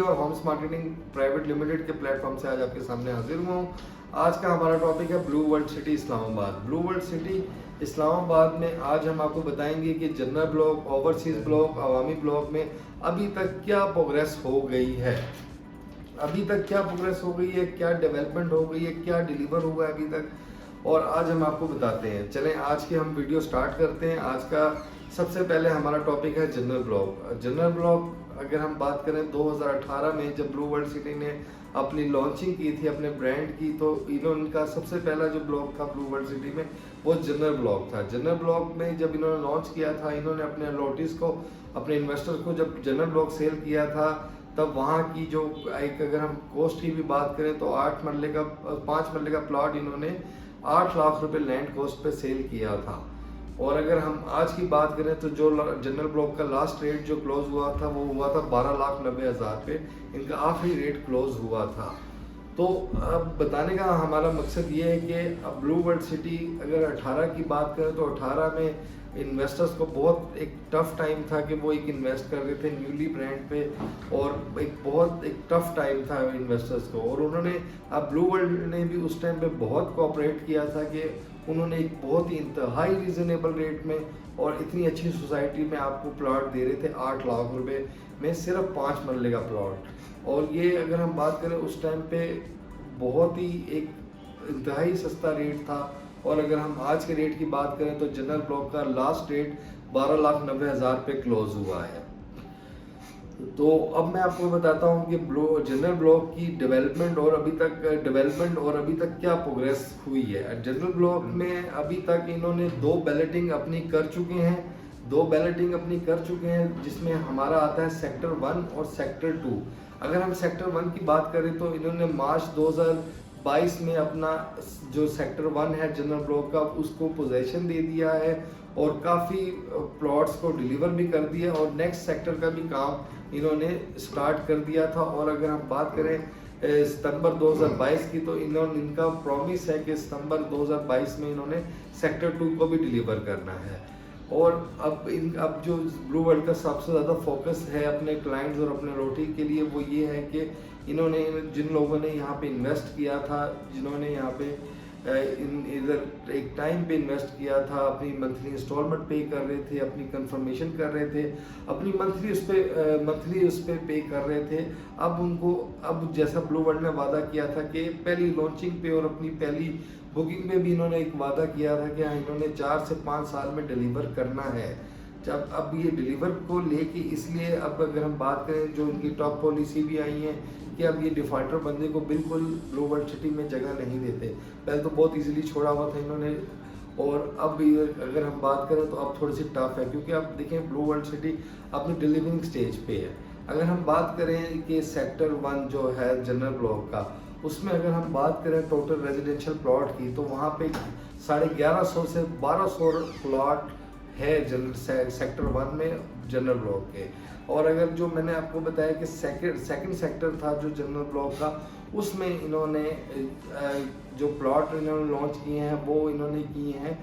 Media और Holmes marketing private limited के platform से आज आपके सामने हाजिर हुआ हूँ। आज का हमारा टॉपिक है blue world city Islamabad. Blue world city Islamabad में आज हम आपको बताएंगे कि जनरल ब्लॉक, ओवरसीज ब्लॉक, अवामी ब्लॉक में अभी तक क्या प्रोग्रेस हो गई है, अभी तक क्या प्रोग्रेस हो गई है, क्या डेवलपमेंट हो गई है, क्या डिलीवर हुआ है अभी तक, और आज हम आपको बताते हैं। चलें आज की हम वीडियो स्टार्ट करते हैं। आज का सबसे पहले हमारा टॉपिक है जनरल ब्लॉक। जनरल ब्लॉक अगर हम बात करें 2018 में जब ब्लू वर्ल्ड सिटी ने अपनी लॉन्चिंग की थी अपने ब्रांड की, तो इनका सबसे पहला जो ब्लॉक था ब्लू वर्ल्ड सिटी में वो जनरल ब्लॉक था। जनरल ब्लॉक में जब इन्होंने लॉन्च किया था, इन्होंने अपने नोटिस को, अपने इन्वेस्टर को जब जनरल ब्लॉक सेल किया था, तब वहाँ की जो एक अगर हम कॉस्ट की भी बात करें तो 5 मरले का प्लॉट इन्होंने 8 लाख रुपए लैंड कॉस्ट पे सेल किया था। और अगर हम आज की बात करें तो जो जनरल ब्लॉक का लास्ट रेट जो क्लोज हुआ था वो हुआ था 12,90,000 पे, इनका आखिरी रेट क्लोज हुआ था। तो अब बताने का हमारा मकसद ये है कि अब ब्लू वर्ल्ड सिटी अगर 18 की बात करें तो 18 में इन्वेस्टर्स को बहुत एक टफ टाइम था कि वो एक इन्वेस्ट कर रहे थे न्यूली ब्रांड पे, और एक टफ टाइम था इन्वेस्टर्स को। और उन्होंने अब ब्लू वर्ल्ड ने भी उस टाइम पे बहुत कोऑपरेट किया था कि उन्होंने एक बहुत ही इंतहाई रीजनेबल रेट में और इतनी अच्छी सोसाइटी में आपको प्लॉट दे रहे थे 8 लाख रुपए में, सिर्फ 5 मरले का प्लॉट। और ये अगर हम बात करें उस टाइम पे बहुत ही एक इंतहाई सस्ता रेट था। और अगर हम आज के रेट की बात करें तो जनरल ब्लॉक का लास्ट रेट 12,90,000 पे क्लोज हुआ है। तो अब मैं आपको बताता हूँ कि जनरल ब्लॉक की डेवलपमेंट और अभी तक क्या प्रोग्रेस हुई है। जनरल ब्लॉक में अभी तक इन्होंने 2 बैलेटिंग अपनी कर चुके हैं, जिसमें हमारा आता है सेक्टर 1 और सेक्टर 2। अगर हम सेक्टर 1 की बात करें तो इन्होंने मार्च 2022 में अपना जो सेक्टर 1 है जनरल ब्लॉक का उसको पोजेशन दे दिया है और काफ़ी प्लॉट्स को डिलीवर भी कर दिया, और नेक्स्ट सेक्टर का भी काम इन्होंने स्टार्ट कर दिया था। और अगर हम बात करें सितंबर 2022 की, तो इनका प्रॉमिस है कि सितंबर 2022 में इन्होंने सेक्टर 2 को भी डिलीवर करना है। और अब जो ब्लू वर्ल्ड का सबसे ज़्यादा फोकस है अपने क्लाइंट्स और अपने रोटी के लिए वो ये है कि इन्होंने जिन लोगों ने यहाँ पे इन्वेस्ट किया था, जिन्होंने यहाँ पे इधर एक टाइम पे इन्वेस्ट किया था, अपनी मंथली इंस्टॉलमेंट पे कर रहे थे, अपनी कंफर्मेशन कर रहे थे, अपनी मंथली उस पे पे कर रहे थे। अब जैसा ब्लू वर्ल्ड ने वादा किया था कि पहली लॉन्चिंग पे और अपनी पहली बुकिंग में भी इन्होंने एक वादा किया था कि इन्होंने 4 से 5 साल में डिलीवर करना है। जब अब ये डिलीवर को लेके, इसलिए अब अगर हम बात करें जो इनकी टॉप पॉलिसी भी आई है कि अब ये डिफॉल्टर बंदे को बिल्कुल ब्लू वर्ल्ड सिटी में जगह नहीं देते। पहले तो बहुत इजीली छोड़ा हुआ था इन्होंने, और अब अगर हम बात करें तो अब थोड़ी सी टफ है, क्योंकि अब देखें ब्लू वर्ल्ड सिटी अपनी डिलीवरिंग स्टेज पे है। अगर हम बात करें कि सेक्टर 1 जो है जनरल ब्लॉक का, उसमें अगर हम बात करें टोटल रेजिडेंशियल प्लॉट की, तो वहाँ पे 1150 से 1200 प्लॉट है सेक्टर 1 में जनरल ब्लॉक के। और अगर जो मैंने आपको बताया कि सेकंड सेक्टर था जो जनरल ब्लॉक का, उसमें इन्होंने जो प्लॉट इन्होंने लॉन्च किए हैं वो इन्होंने किए हैं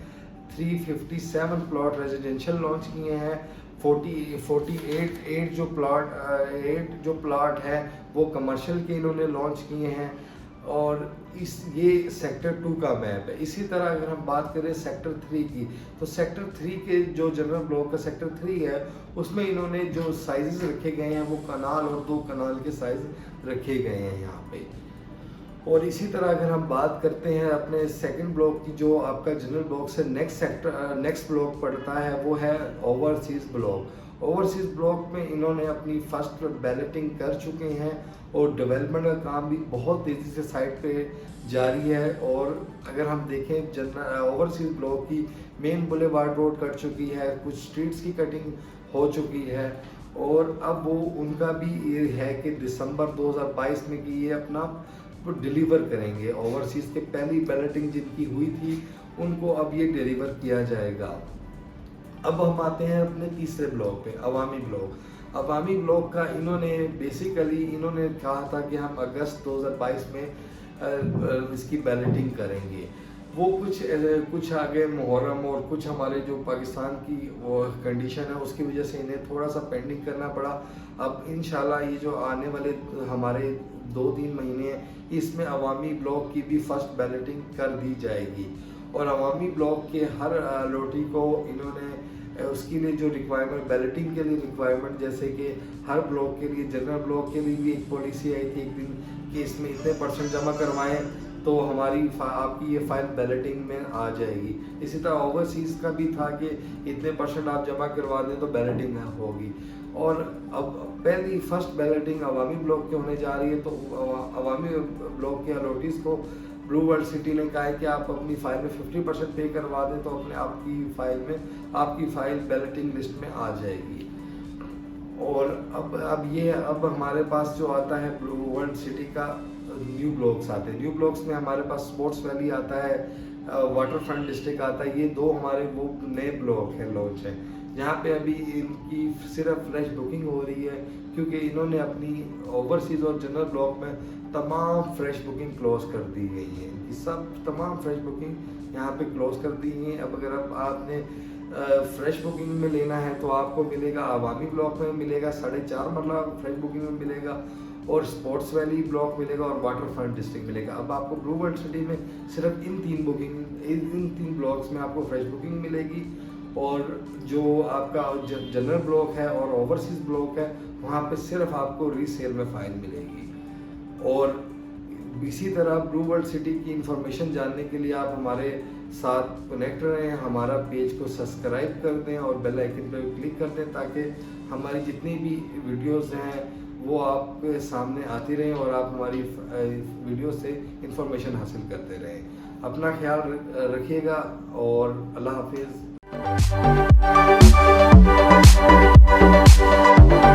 357 प्लॉट रेजिडेंशियल लॉन्च किए हैं। 48 जो प्लॉट है वो कमर्शियल के इन्होंने लॉन्च किए हैं। और ये सेक्टर 2 का मैप है। इसी तरह अगर हम बात करें सेक्टर 3 की, तो सेक्टर 3 के जो जनरल ब्लॉक का सेक्टर 3 है उसमें इन्होंने जो साइजेस रखे गए हैं वो कनाल और 2 कनाल के साइज रखे गए हैं यहाँ पे। और इसी तरह अगर हम बात करते हैं अपने सेकंड ब्लॉक की, जो आपका जनरल ब्लॉक से नेक्स्ट ब्लॉक पड़ता है वो है ओवरसीज ब्लॉक। ओवरसीज ब्लॉक में इन्होंने अपनी फर्स्ट बैलेटिंग कर चुके हैं और डेवलपमेंट का काम भी बहुत तेज़ी से साइट पे जारी है। और अगर हम देखें ओवरसीज ब्लॉक की मेन बुलेवार्ड रोड कट चुकी है, कुछ स्ट्रीट्स की कटिंग हो चुकी है, और अब वो उनका भी ये है कि दिसंबर 2022 में कि ये अपना डिलीवर करेंगे। ओवरसीज के पहली बैलेटिंग जिनकी हुई थी उनको अब ये डिलीवर किया जाएगा। अब हम आते हैं अपने तीसरे ब्लॉक पे, अवामी ब्लॉक। अवामी ब्लॉक का इन्होंने कहा था कि हम अगस्त 2022 में इसकी बैलेटिंग करेंगे। वो कुछ आगे मुहर्रम और कुछ हमारे जो पाकिस्तान की वो कंडीशन है उसकी वजह से इन्हें थोड़ा सा पेंडिंग करना पड़ा। अब इंशाल्लाह ये जो आने वाले हमारे 2-3 महीने हैं इसमें अवामी ब्लॉक की भी फर्स्ट बैलेटिंग कर दी जाएगी और अवामी ब्लॉक के हर लोटी को इन्होंने उसके लिए जो रिक्वायरमेंट बैलेटिंग के लिए रिक्वायरमेंट, जैसे कि हर ब्लॉक के लिए जनरल ब्लॉक के लिए भी एक पॉलिसी आई थी एक दिन कि इसमें इतने % जमा करवाएं तो हमारी आपकी ये फाइल बैलेटिंग में आ जाएगी। इसी तरह ओवरसीज़ का भी था कि इतने % आप जमा करवा दें तो बैलेटिंग होगी। और अब पहली फर्स्ट बैलेटिंग अवामी ब्लॉक के होने जा रही है, तो अवामी ब्लॉक के अलॉटीज़ को ब्लू वर्ल्ड सिटी ने कहा है कि आप अपनी फ़ाइल में 50% पे करवा दें तो अपने आपकी फ़ाइल बैलेटिंग लिस्ट में आ जाएगी। और अब हमारे पास जो आता है ब्लू वर्ल्ड सिटी का न्यू ब्लॉक्स आते हैं। न्यू ब्लॉक्स में हमारे पास स्पोर्ट्स वैली आता है, वाटर फ्रंट डिस्ट्रिक्ट आता है। ये 2 हमारे वो नए ब्लॉक हैं, लॉन्च हैं, जहाँ पे अभी इनकी सिर्फ फ्रेश बुकिंग हो रही है क्योंकि इन्होंने अपनी ओवरसीज़ और जनरल ब्लॉक में तमाम फ्रेश बुकिंग क्लोज कर दी गई है। इनकी सब तमाम फ्रेश बुकिंग यहाँ पे क्लोज कर दी गई है। अब अगर आपने फ्रेश बुकिंग में लेना है तो आपको मिलेगा अवामी ब्लॉक में मिलेगा 4.5 मरला फ्रेश बुकिंग में मिलेगा और स्पोर्ट्स वैली ब्लॉक मिलेगा और वाटर फ्रंट डिस्ट्रिक्ट मिलेगा। अब आपको ब्लू वर्ल्ड सिटी में सिर्फ इन 3 ब्लॉक्स में आपको फ्रेश बुकिंग मिलेगी और जो आपका जनरल ब्लॉक है और ओवरसीज ब्लॉक है वहाँ पे सिर्फ आपको रीसेल में फाइल मिलेगी। और इसी तरह ब्लू वर्ल्ड सिटी की इंफॉर्मेशन जानने के लिए आप हमारे साथ कनेक्ट रहें, हमारा पेज को सब्सक्राइब कर दें और बेल आइकन पर क्लिक कर दें ताकि हमारी जितनी भी वीडियोस हैं वो आपके सामने आती रहें और आप हमारी वीडियो से इंफॉर्मेशन हासिल करते रहें। अपना ख्याल रखिएगा और अल्लाह हाफिज़।